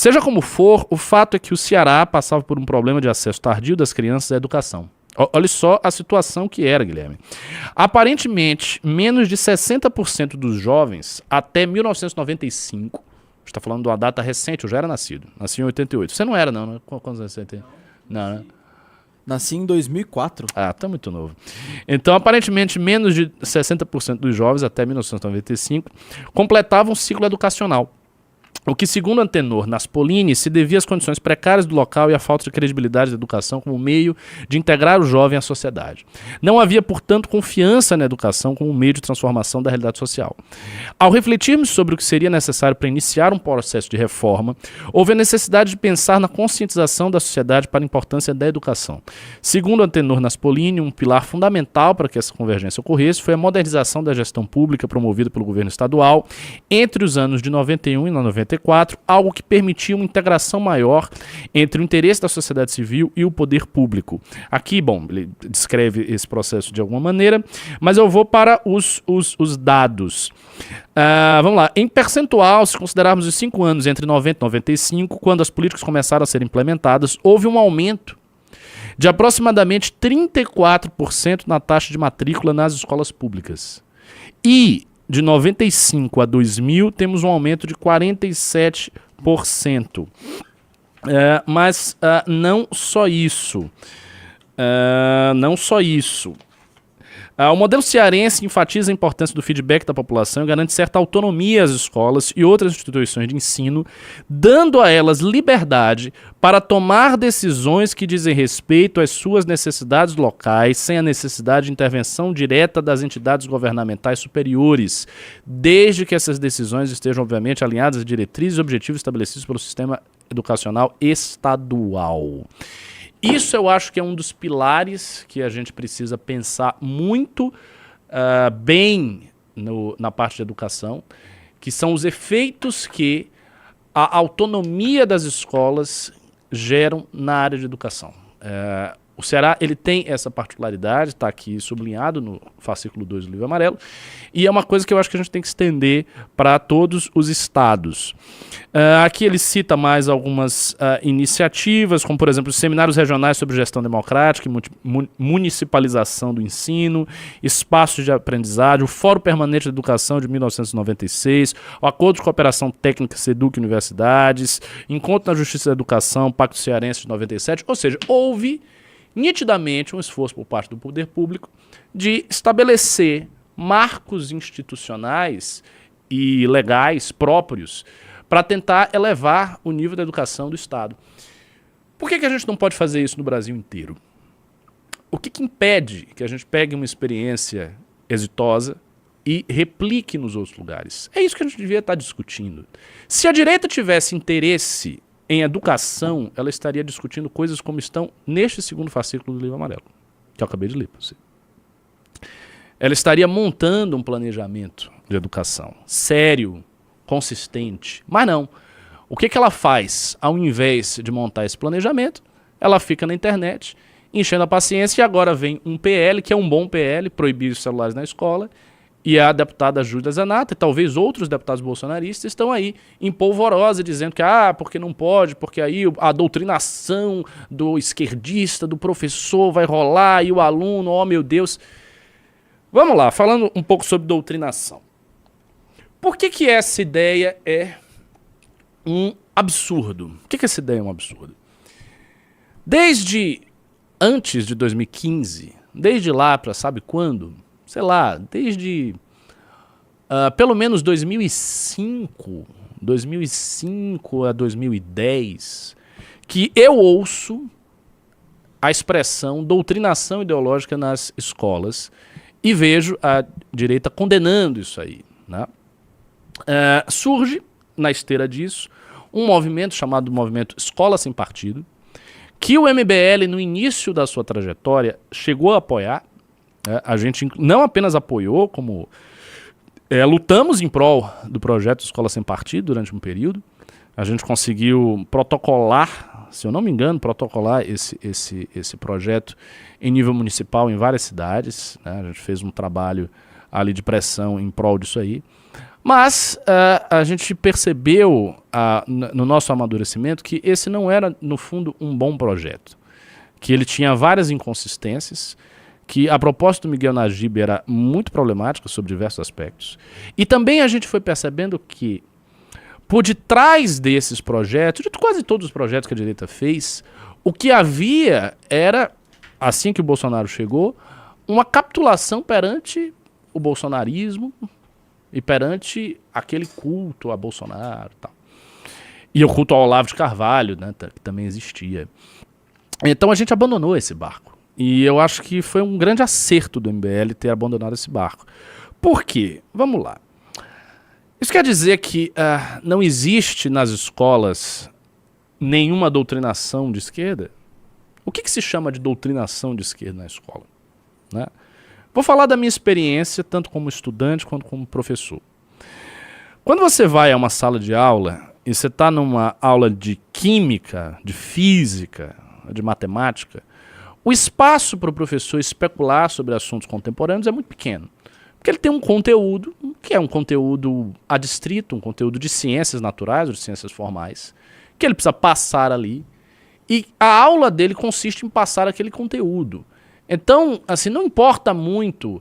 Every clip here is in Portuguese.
Seja como for, o fato é que o Ceará passava por um problema de acesso tardio das crianças à educação. Olha só a situação que era, Guilherme. Aparentemente, menos de 60% dos jovens até 1995, a gente está falando de uma data recente, eu já era nascido, nasci em 88. Você não era não, né? Quantos anos você tem? Não, né? Nasci em 2004. Ah, tá muito novo. Então, aparentemente, menos de 60% dos jovens até 1995 completavam um ciclo educacional. O que, segundo Antenor Naspolini, se devia às condições precárias do local e à falta de credibilidade da educação como meio de integrar o jovem à sociedade. Não havia, portanto, confiança na educação como meio de transformação da realidade social. Ao refletirmos sobre o que seria necessário para iniciar um processo de reforma, houve a necessidade de pensar na conscientização da sociedade para a importância da educação. Segundo Antenor Naspolini, um pilar fundamental para que essa convergência ocorresse foi a modernização da gestão pública promovida pelo governo estadual entre os anos de 91 e 94, algo que permitia uma integração maior entre o interesse da sociedade civil e o poder público. Aqui, bom, ele descreve esse processo de alguma maneira, mas eu vou para os dados. Vamos lá. Em percentual, se considerarmos os 5 anos entre 90 e 95, quando as políticas começaram a ser implementadas, houve um aumento de aproximadamente 34% na taxa de matrícula nas escolas públicas. E de 95 a 2000, temos um aumento de 47%. Mas não só isso. O modelo cearense enfatiza a importância do feedback da população e garante certa autonomia às escolas e outras instituições de ensino, dando a elas liberdade para tomar decisões que dizem respeito às suas necessidades locais, sem a necessidade de intervenção direta das entidades governamentais superiores, desde que essas decisões estejam, obviamente, alinhadas às diretrizes e objetivos estabelecidos pelo sistema educacional estadual. Isso eu acho que é um dos pilares que a gente precisa pensar muito bem na parte de educação, que são os efeitos que a autonomia das escolas geram na área de educação. O Ceará ele tem essa particularidade, está aqui sublinhado no fascículo 2 do Livro Amarelo, e é uma coisa que eu acho que a gente tem que estender para todos os estados. Aqui ele cita mais algumas iniciativas, como por exemplo os seminários regionais sobre gestão democrática e municipalização do ensino, espaços de aprendizagem, o Fórum Permanente de Educação de 1996, o Acordo de Cooperação Técnica SEDUC Universidades, Encontro na Justiça da Educação, Pacto Cearense de 97, ou seja, houve nitidamente um esforço por parte do poder público de estabelecer marcos institucionais e legais próprios para tentar elevar o nível da educação do Estado. Por que a gente não pode fazer isso no Brasil inteiro? O que impede que a gente pegue uma experiência exitosa e replique nos outros lugares? É isso que a gente devia estar discutindo. Se a direita tivesse interesse em educação, ela estaria discutindo coisas como estão neste segundo fascículo do Livro Amarelo, que eu acabei de ler para você. Ela estaria montando um planejamento de educação sério, consistente, mas não. O que ela faz? Ao invés de montar esse planejamento, ela fica na internet, enchendo a paciência, e agora vem um PL, que é um bom PL, proibir os celulares na escola, e a deputada Júlia Zanata, e talvez outros deputados bolsonaristas, estão aí em polvorosa, dizendo que, porque não pode, porque aí a doutrinação do esquerdista, do professor vai rolar, e o aluno, oh meu Deus. Vamos lá, falando um pouco sobre doutrinação. Por que essa ideia é um absurdo? Por que essa ideia é um absurdo? Desde antes de 2015, desde lá para sabe quando, sei lá, desde pelo menos 2005 a 2010, que eu ouço a expressão doutrinação ideológica nas escolas e vejo a direita condenando isso aí, né? Surge, na esteira disso, um movimento chamado Movimento Escola Sem Partido, que o MBL, no início da sua trajetória, chegou a apoiar. A gente não apenas apoiou, como lutamos em prol do projeto Escola Sem Partido durante um período. A gente conseguiu protocolar, se eu não me engano, esse projeto em nível municipal em várias cidades, né? A gente fez um trabalho ali de pressão em prol disso aí. Mas a gente percebeu no nosso amadurecimento que esse não era, no fundo, um bom projeto. Que ele tinha várias inconsistências, que a proposta do Miguel Najib era muito problemática sobre diversos aspectos. E também a gente foi percebendo que, por detrás desses projetos, de quase todos os projetos que a direita fez, o que havia era, assim que o Bolsonaro chegou, uma capitulação perante o bolsonarismo e perante aquele culto a Bolsonaro e tal. E o culto ao Olavo de Carvalho, né, que também existia. Então a gente abandonou esse barco. E eu acho que foi um grande acerto do MBL ter abandonado esse barco. Por quê? Vamos lá. Isso quer dizer que não existe nas escolas nenhuma doutrinação de esquerda? O que se chama de doutrinação de esquerda na escola? Né? Vou falar da minha experiência, tanto como estudante quanto como professor. Quando você vai a uma sala de aula e você está numa aula de química, de física, de matemática, o espaço para o professor especular sobre assuntos contemporâneos é muito pequeno. Porque ele tem um conteúdo, que é um conteúdo adstrito, um conteúdo de ciências naturais ou de ciências formais, que ele precisa passar ali. E a aula dele consiste em passar aquele conteúdo. Então, assim, não importa muito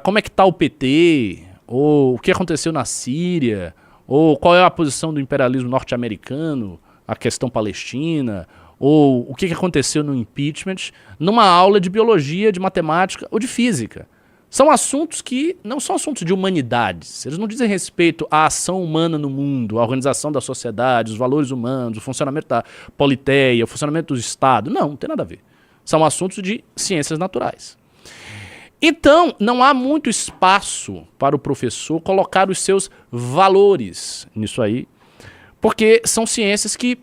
como é que está o PT, ou o que aconteceu na Síria, ou qual é a posição do imperialismo norte-americano, a questão palestina, ou o que aconteceu no impeachment, numa aula de biologia, de matemática ou de física. São assuntos que não são assuntos de humanidades. Eles não dizem respeito à ação humana no mundo, à organização da sociedade, os valores humanos, o funcionamento da politeia, o funcionamento do Estado. Não tem nada a ver. São assuntos de ciências naturais. Então, não há muito espaço para o professor colocar os seus valores nisso aí, porque são ciências que,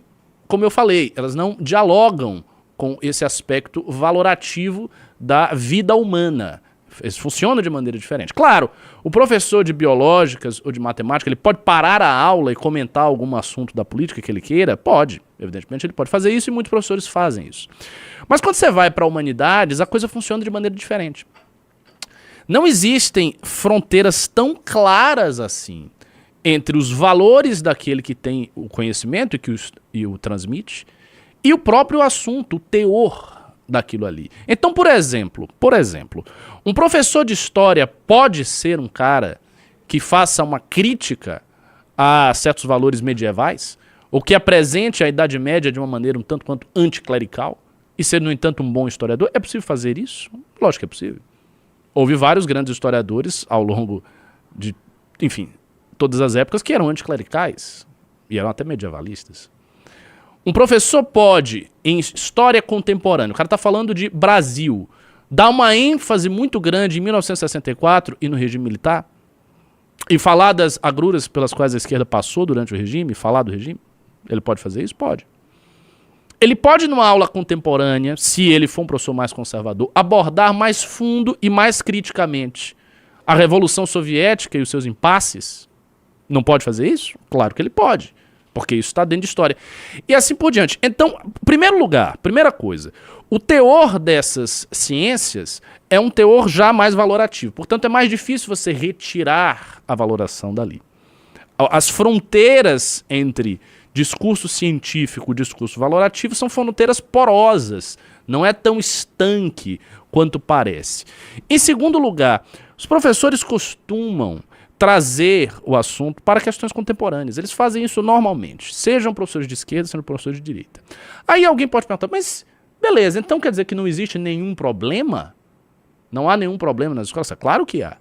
como eu falei, elas não dialogam com esse aspecto valorativo da vida humana. Eles funcionam de maneira diferente. Claro, o professor de biológicas ou de matemática, ele pode parar a aula e comentar algum assunto da política que ele queira? Pode. Evidentemente ele pode fazer isso e muitos professores fazem isso. Mas quando você vai para humanidades, a coisa funciona de maneira diferente. Não existem fronteiras tão claras assim entre os valores daquele que tem o conhecimento e o transmite e o próprio assunto, o teor daquilo ali. Então, por exemplo, um professor de história pode ser um cara que faça uma crítica a certos valores medievais, ou que apresente a Idade Média de uma maneira um tanto quanto anticlerical, e ser, no entanto, um bom historiador? É possível fazer isso? Lógico que é possível. Houve vários grandes historiadores ao longo de, enfim, todas as épocas que eram anticlericais, e eram até medievalistas. Um professor pode, em história contemporânea, o cara está falando de Brasil, dar uma ênfase muito grande em 1964 e no regime militar, e falar das agruras pelas quais a esquerda passou durante o regime, falar do regime? Ele pode fazer isso? Pode. Ele pode, numa aula contemporânea, se ele for um professor mais conservador, abordar mais fundo e mais criticamente a Revolução Soviética e os seus impasses? Não pode fazer isso? Claro que ele pode. Porque isso está dentro de história. E assim por diante. Então, primeiro lugar, primeira coisa, o teor dessas ciências é um teor já mais valorativo. Portanto, é mais difícil você retirar a valoração dali. As fronteiras entre discurso científico e discurso valorativo são fronteiras porosas. Não é tão estanque quanto parece. Em segundo lugar, os professores costumam trazer o assunto para questões contemporâneas. Eles fazem isso normalmente, sejam professores de esquerda, sejam professores de direita. Aí alguém pode perguntar, mas beleza, então quer dizer que não existe nenhum problema? Não há nenhum problema nas escolas? Claro que há.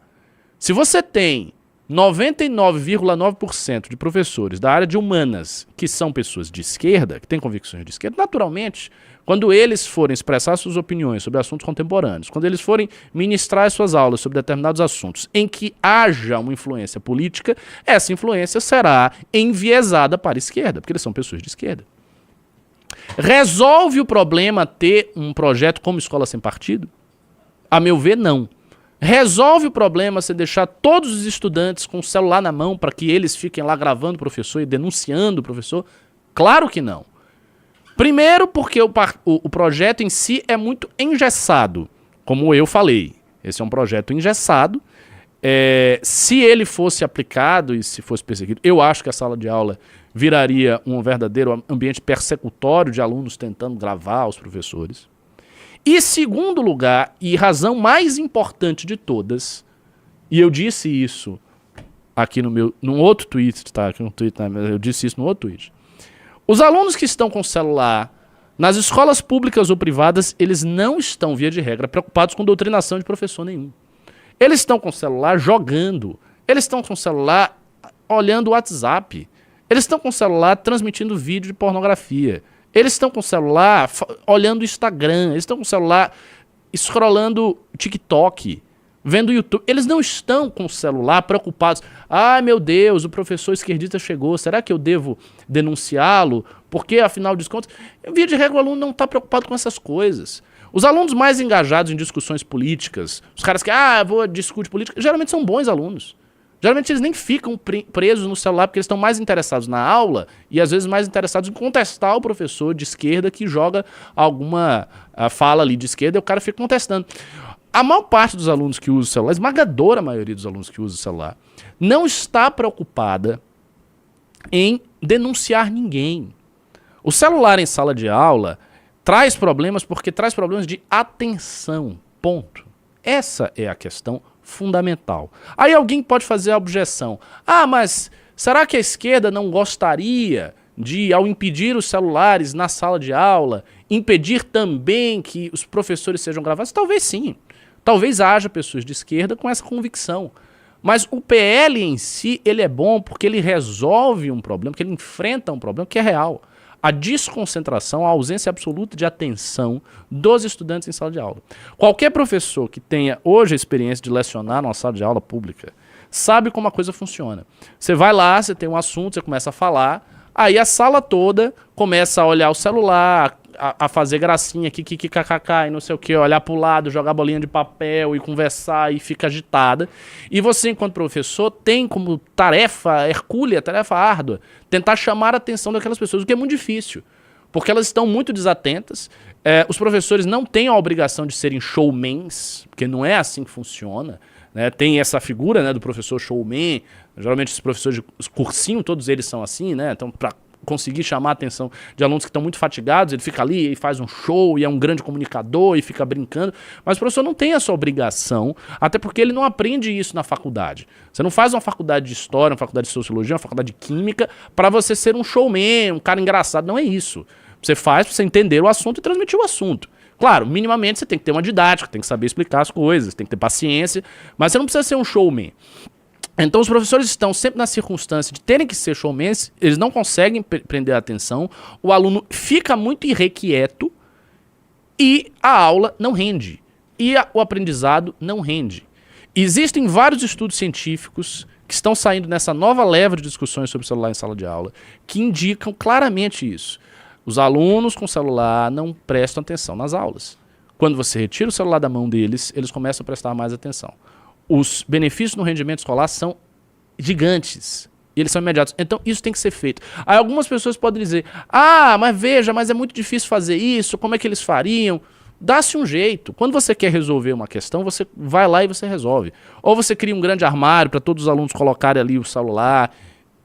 Se você tem 99,9% de professores da área de humanas que são pessoas de esquerda, que têm convicções de esquerda, naturalmente, quando eles forem expressar suas opiniões sobre assuntos contemporâneos, quando eles forem ministrar suas aulas sobre determinados assuntos em que haja uma influência política, essa influência será enviesada para a esquerda, porque eles são pessoas de esquerda. Resolve o problema ter um projeto como Escola Sem Partido? A meu ver, não. Resolve o problema você deixar todos os estudantes com o celular na mão para que eles fiquem lá gravando o professor e denunciando o professor? Claro que não. Primeiro porque o projeto em si é muito engessado, como eu falei. Esse é um projeto engessado Se ele fosse aplicado e se fosse perseguido, eu acho que a sala de aula viraria um verdadeiro ambiente persecutório de alunos tentando gravar os professores. E segundo lugar, e razão mais importante de todas, e eu disse isso aqui num outro tweet, tá? Aqui no Twitter, eu disse isso no outro tweet. Os alunos que estão com celular nas escolas públicas ou privadas, eles não estão, via de regra, preocupados com doutrinação de professor nenhum. Eles estão com o celular jogando. Eles estão com o celular olhando o WhatsApp. Eles estão com o celular transmitindo vídeo de pornografia. Eles estão com o celular olhando o Instagram. Eles estão com o celular scrollando TikTok, vendo YouTube. Eles não estão com o celular preocupados. Ai, meu Deus, o professor esquerdista chegou. Será que eu devo denunciá-lo? Porque, afinal de contas, via de regra, o aluno não está preocupado com essas coisas. Os alunos mais engajados em discussões políticas, os caras que, vou discutir política, geralmente são bons alunos. Geralmente eles nem ficam presos no celular porque eles estão mais interessados na aula e às vezes mais interessados em contestar o professor de esquerda que joga alguma fala ali de esquerda e o cara fica contestando. A maior parte dos alunos que usam o celular, a esmagadora maioria dos alunos que usam o celular, não está preocupada em denunciar ninguém. O celular em sala de aula traz problemas porque traz problemas de atenção, ponto. Essa é a questão fundamental. Aí alguém pode fazer a objeção. Mas será que a esquerda não gostaria de, ao impedir os celulares na sala de aula, impedir também que os professores sejam gravados? Talvez sim. Talvez haja pessoas de esquerda com essa convicção. Mas o PL em si, ele é bom porque ele resolve um problema, porque ele enfrenta um problema que é real. A desconcentração, a ausência absoluta de atenção dos estudantes em sala de aula. Qualquer professor que tenha hoje a experiência de lecionar numa sala de aula pública sabe como a coisa funciona. Você vai lá, você tem um assunto, você começa a falar, aí a sala toda começa a olhar o celular, a fazer gracinha, kkk, e não sei o que, olhar pro lado, jogar bolinha de papel e conversar e fica agitada. E você, enquanto professor, tem como tarefa hercúlea, tarefa árdua, tentar chamar a atenção daquelas pessoas, o que é muito difícil, porque elas estão muito desatentas. Os professores não têm a obrigação de serem showmans, porque não é assim que funciona. Né? Tem essa figura, né, do professor showman, geralmente os professores de cursinho, todos eles são assim, né? Então, para conseguir chamar a atenção de alunos que estão muito fatigados, ele fica ali e faz um show e é um grande comunicador e fica brincando, mas o professor não tem essa obrigação, até porque ele não aprende isso na faculdade. Você não faz uma faculdade de história, uma faculdade de sociologia, uma faculdade de química para você ser um showman, um cara engraçado, não é isso. Você faz para você entender o assunto e transmitir o assunto. Claro, minimamente você tem que ter uma didática, tem que saber explicar as coisas, tem que ter paciência, mas você não precisa ser um showman. Então os professores estão sempre na circunstância de terem que ser showmans, eles não conseguem prender a atenção, o aluno fica muito irrequieto e a aula não rende. E o aprendizado não rende. Existem vários estudos científicos que estão saindo nessa nova leva de discussões sobre celular em sala de aula que indicam claramente isso. Os alunos com celular não prestam atenção nas aulas. Quando você retira o celular da mão deles, eles começam a prestar mais atenção. Os benefícios no rendimento escolar são gigantes. E eles são imediatos. Então, isso tem que ser feito. Aí algumas pessoas podem dizer, mas veja, mas é muito difícil fazer isso, como é que eles fariam? Dá-se um jeito. Quando você quer resolver uma questão, você vai lá e você resolve. Ou você cria um grande armário para todos os alunos colocarem ali o celular.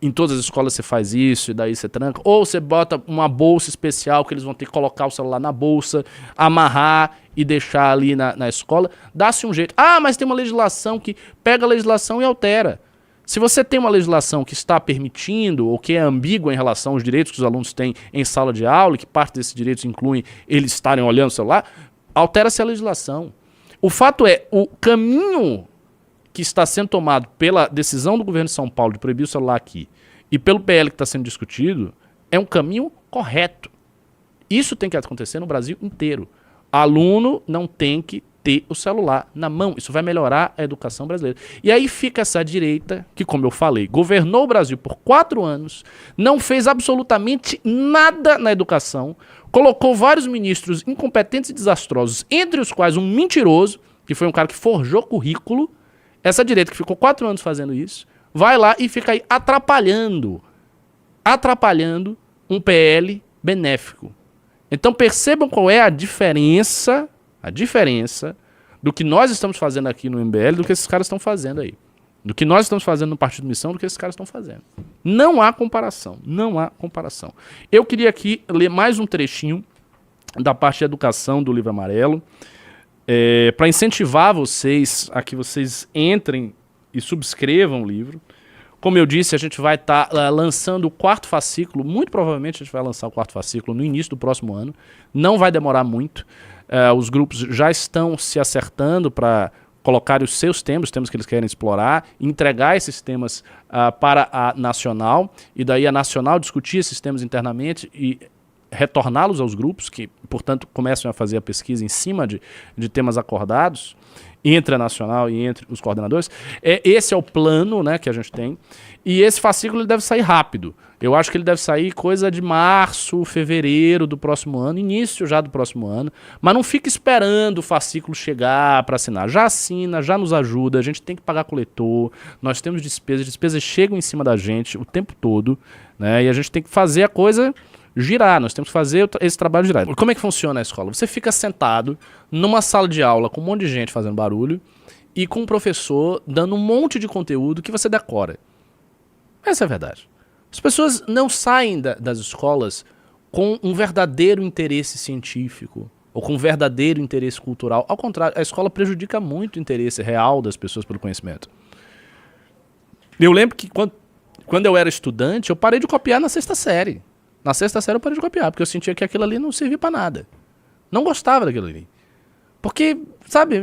Em todas as escolas você faz isso e daí você tranca. Ou você bota uma bolsa especial que eles vão ter que colocar o celular na bolsa, amarrar e deixar ali na escola. Dá-se um jeito. Mas tem uma legislação que pega a legislação e altera. Se você tem uma legislação que está permitindo ou que é ambígua em relação aos direitos que os alunos têm em sala de aula, e que parte desses direitos incluem eles estarem olhando o celular, altera-se a legislação. O fato é, o caminho que está sendo tomado pela decisão do governo de São Paulo de proibir o celular aqui e pelo PL que está sendo discutido é um caminho correto. Isso tem que acontecer no Brasil inteiro. Aluno não tem que ter o celular na mão. Isso vai melhorar a educação brasileira. E aí fica essa direita que, como eu falei, governou o Brasil por 4 anos, não fez absolutamente nada na educação, colocou vários ministros incompetentes e desastrosos, entre os quais um mentiroso, que foi um cara que forjou currículo. Essa direita que ficou 4 anos fazendo isso, vai lá e fica aí atrapalhando um PL benéfico. Então percebam qual é a diferença do que nós estamos fazendo aqui no MBL do que esses caras estão fazendo aí. Do que nós estamos fazendo no Partido Missão do que esses caras estão fazendo. Não há comparação. Não há comparação. Eu queria aqui ler mais um trechinho da parte de educação do Livro Amarelo, para incentivar vocês a que vocês entrem e subscrevam o livro. Como eu disse, a gente vai estar lançando o 4º fascículo, muito provavelmente a gente vai lançar o 4º fascículo no início do próximo ano, não vai demorar muito, os grupos já estão se acertando para colocar os seus temas, os temas que eles querem explorar, entregar esses temas para a Nacional, e daí a Nacional discutir esses temas internamente e retorná-los aos grupos, que, portanto, começam a fazer a pesquisa em cima de temas acordados, entre a Nacional e entre os coordenadores. Esse é o plano, né, que a gente tem. E esse fascículo ele deve sair rápido. Eu acho que ele deve sair coisa de março, fevereiro do próximo ano, início já do próximo ano. Mas não fica esperando o fascículo chegar para assinar. Já assina, já nos ajuda, a gente tem que pagar coletor, nós temos despesas chegam em cima da gente o tempo todo, né, e a gente tem que fazer a coisa girar, nós temos que fazer esse trabalho girar. Como é que funciona a escola? Você fica sentado numa sala de aula com um monte de gente fazendo barulho e com um professor dando um monte de conteúdo que você decora. Essa é a verdade. As pessoas não saem das escolas com um verdadeiro interesse científico ou com um verdadeiro interesse cultural. Ao contrário, a escola prejudica muito o interesse real das pessoas pelo conhecimento. Eu lembro que quando eu era estudante, eu parei de copiar na 6ª série. Na 6ª série eu parei de copiar, porque eu sentia que aquilo ali não servia pra nada. Não gostava daquilo ali. Porque, sabe,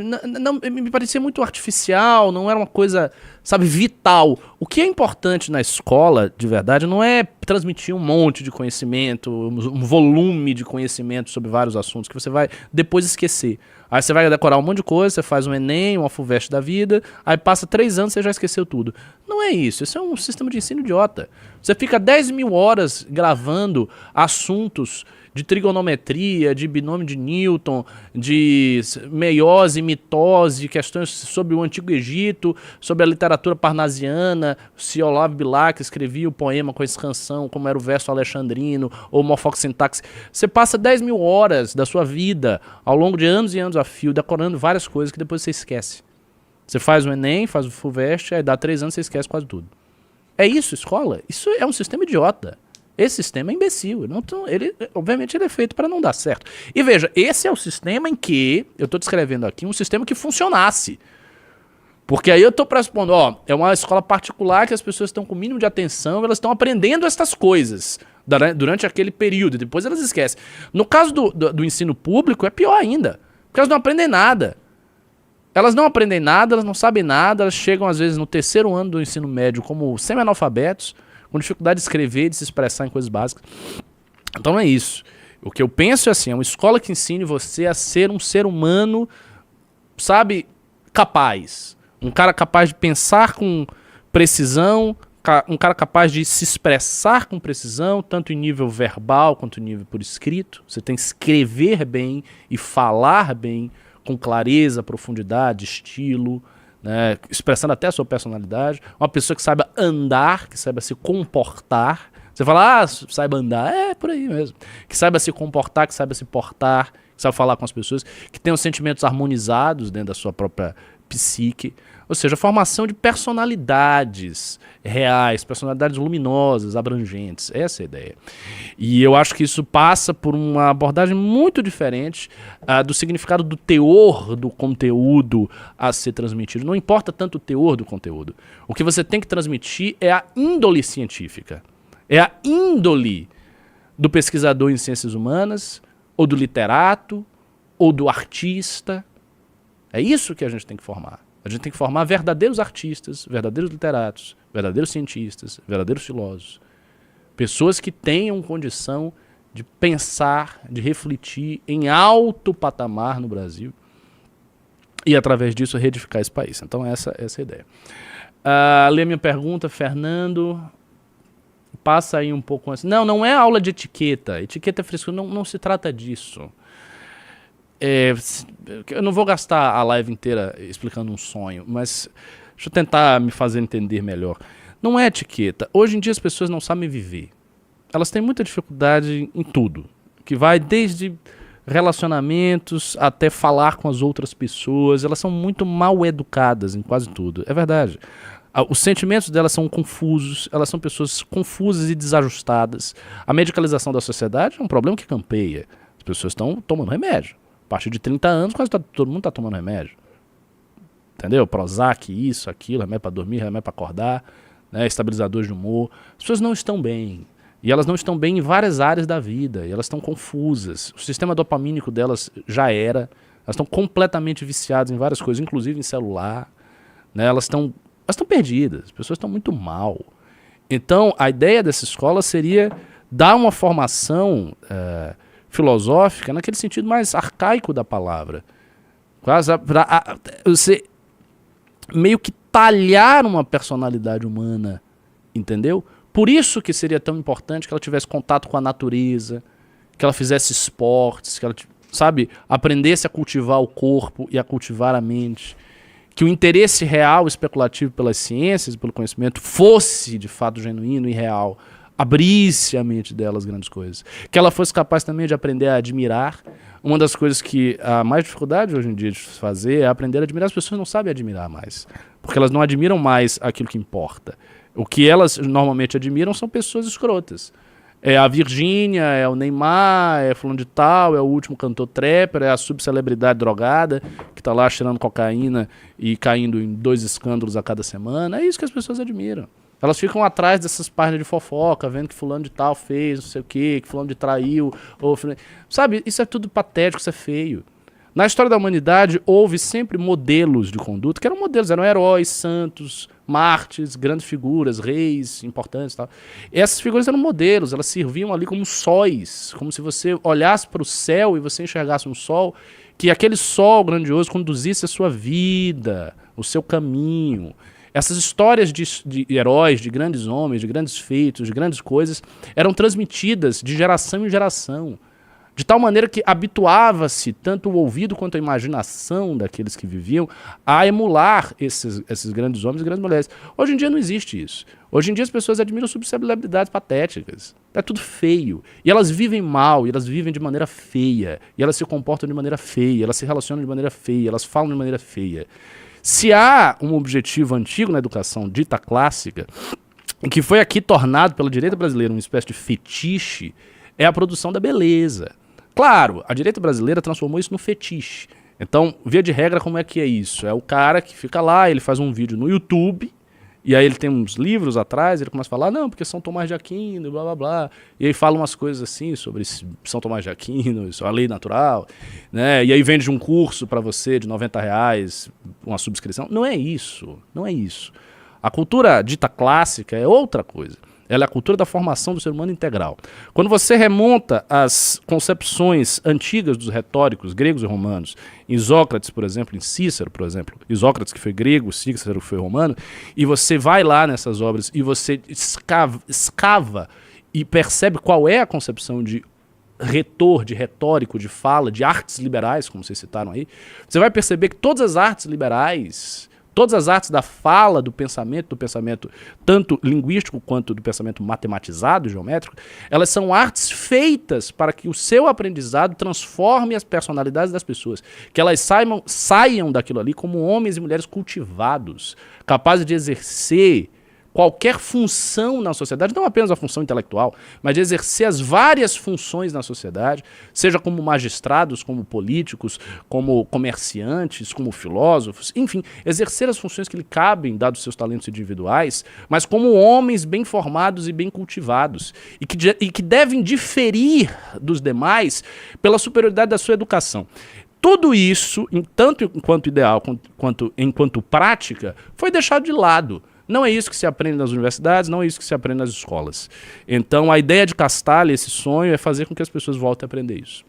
me parecia muito artificial, não era uma coisa, sabe, vital. O que é importante na escola, de verdade, não é transmitir um monte de conhecimento, um volume de conhecimento sobre vários assuntos que você vai depois esquecer. Aí você vai decorar um monte de coisa, você faz um Enem, uma FUVEST da vida, aí passa 3 anos e você já esqueceu tudo. Não é isso, isso é um sistema de ensino idiota. Você fica 10.000 horas gravando assuntos de trigonometria, de binômio de Newton, de meiose, mitose, questões sobre o Antigo Egito, sobre a literatura parnasiana, se Olavo Bilac escrevia o poema com essa canção, como era o verso alexandrino, ou mofoxsintaxe. Você passa 10.000 horas da sua vida, ao longo de anos e anos a fio, decorando várias coisas que depois você esquece. Você faz o Enem, faz o FUVEST, aí dá 3 anos e você esquece quase tudo. É isso, escola? Isso é um sistema idiota. Esse sistema é imbecil. Obviamente ele é feito para não dar certo. E veja, esse é o sistema em que, eu estou descrevendo aqui, um sistema que funcionasse. Porque aí eu estou pressupondo, é uma escola particular que as pessoas estão com o mínimo de atenção, elas estão aprendendo essas coisas durante aquele período, e depois elas esquecem. No caso do ensino público é pior ainda, porque elas não aprendem nada. Elas não aprendem nada, elas não sabem nada, elas chegam às vezes no 3º ano do ensino médio como semi-analfabetos, com dificuldade de escrever, de se expressar em coisas básicas. Então é isso. O que eu penso é assim, é uma escola que ensine você a ser um ser humano, sabe, capaz. Um cara capaz de pensar com precisão, um cara capaz de se expressar com precisão, tanto em nível verbal quanto em nível por escrito. Você tem que escrever bem e falar bem, com clareza, profundidade, estilo, né, expressando até a sua personalidade. Uma pessoa que saiba andar, que saiba se comportar. Você fala, saiba andar, é por aí mesmo. Que saiba se comportar, que saiba se portar, que saiba falar com as pessoas, que tenha os sentimentos harmonizados dentro da sua própria psique. Ou seja, a formação de personalidades reais, personalidades luminosas, abrangentes. Essa é a ideia. E eu acho que isso passa por uma abordagem muito diferente do significado do teor do conteúdo a ser transmitido. Não importa tanto o teor do conteúdo. O que você tem que transmitir é a índole científica. É a índole do pesquisador em ciências humanas, ou do literato, ou do artista. É isso que a gente tem que formar. A gente tem que formar verdadeiros artistas, verdadeiros literatos, verdadeiros cientistas, verdadeiros filósofos. Pessoas que tenham condição de pensar, de refletir em alto patamar no Brasil e, através disso, reedificar esse país. Então, essa é a ideia. Lê minha pergunta, Fernando. Passa aí um pouco antes. Não é aula de etiqueta. Etiqueta é frescura, não se trata disso. Eu não vou gastar a live inteira explicando um sonho, mas deixa eu tentar me fazer entender melhor. Não é etiqueta. Hoje em dia as pessoas não sabem viver. Elas têm muita dificuldade em tudo, que vai desde relacionamentos, até falar com as outras pessoas. Elas são muito mal educadas em quase tudo. É verdade. Os sentimentos delas são confusos, elas são pessoas confusas e desajustadas. A medicalização da sociedade é um problema que campeia. As pessoas estão tomando remédio. A partir de 30 anos, quase todo mundo está tomando remédio. Entendeu? Prozac, isso, aquilo, remédio para dormir, remédio para acordar, né? Estabilizadores de humor. As pessoas não estão bem. E elas não estão bem em várias áreas da vida. E elas estão confusas. O sistema dopamínico delas já era. Elas estão completamente viciadas em várias coisas, inclusive em celular. Né? Elas estão perdidas. As pessoas estão muito mal. Então, a ideia dessa escola seria dar uma formação filosófica naquele sentido mais arcaico da palavra. Quase você meio que talhar uma personalidade humana, entendeu? Por isso que seria tão importante que ela tivesse contato com a natureza, que ela fizesse esportes, que ela, sabe, aprendesse a cultivar o corpo e a cultivar a mente, que o interesse real especulativo pelas ciências e pelo conhecimento fosse de fato genuíno e real, abrisse a mente dela às grandes coisas, que ela fosse capaz também de aprender a admirar. Uma das coisas que há mais dificuldade hoje em dia de fazer é aprender a admirar. As pessoas não sabem admirar mais, porque elas não admiram mais aquilo que importa. O que elas normalmente admiram são pessoas escrotas. É a Virgínia, é o Neymar, é fulano de tal, é o último cantor trapper, é a subcelebridade drogada que tá lá cheirando cocaína e caindo em 2 escândalos a cada semana. É isso que as pessoas admiram. Elas ficam atrás dessas páginas de fofoca, vendo que fulano de tal fez, não sei o quê, que fulano de traiu. Sabe, isso é tudo patético, isso é feio. Na história da humanidade, houve sempre modelos de conduta, que eram modelos, eram heróis, santos, mártires, grandes figuras, reis importantes e tal. Essas figuras eram modelos, elas serviam ali como sóis, como se você olhasse para o céu e você enxergasse um sol, que aquele sol grandioso conduzisse a sua vida, o seu caminho. Essas histórias de heróis, de grandes homens, de grandes feitos, de grandes coisas, eram transmitidas de geração em geração. De tal maneira que habituava-se tanto o ouvido quanto a imaginação daqueles que viviam a emular esses grandes homens e grandes mulheres. Hoje em dia não existe isso. Hoje em dia as pessoas admiram subcelebridades patéticas. É tudo feio. E elas vivem mal, e elas vivem de maneira feia. E elas se comportam de maneira feia, elas se relacionam de maneira feia, elas falam de maneira feia. Se há um objetivo antigo na educação dita clássica, que foi aqui tornado pela direita brasileira uma espécie de fetiche, é a produção da beleza. Claro, a direita brasileira transformou isso no fetiche. Então, via de regra, como é que é isso? É o cara que fica lá, ele faz um vídeo no YouTube, e aí ele tem uns livros atrás, ele começa a falar, não, porque São Tomás de Aquino, blá, blá, blá. E aí fala umas coisas assim sobre São Tomás de Aquino, a lei natural, né? E aí vende um curso para você de R$90, uma subscrição. Não é isso, não é isso. A cultura dita clássica é outra coisa. Ela é a cultura da formação do ser humano integral. Quando você remonta às concepções antigas dos retóricos gregos e romanos, em Sócrates, por exemplo, em Cícero, por exemplo, Isócrates que foi grego, Cícero que foi romano, e você vai lá nessas obras e você escava e percebe qual é a concepção de retor, de retórico, de fala, de artes liberais, como vocês citaram aí, você vai perceber que todas as artes liberais, todas as artes da fala, do pensamento tanto linguístico quanto do pensamento matematizado, geométrico, elas são artes feitas para que o seu aprendizado transforme as personalidades das pessoas, que elas saiam daquilo ali como homens e mulheres cultivados, capazes de exercer qualquer função na sociedade, não apenas a função intelectual, mas de exercer as várias funções na sociedade, seja como magistrados, como políticos, como comerciantes, como filósofos, enfim, exercer as funções que lhe cabem, dados seus talentos individuais, mas como homens bem formados e bem cultivados, e que devem diferir dos demais pela superioridade da sua educação. Tudo isso, tanto enquanto ideal quanto enquanto prática, foi deixado de lado. Não é isso que se aprende nas universidades, não é isso que se aprende nas escolas. Então, a ideia de Castalho, esse sonho, é fazer com que as pessoas voltem a aprender isso.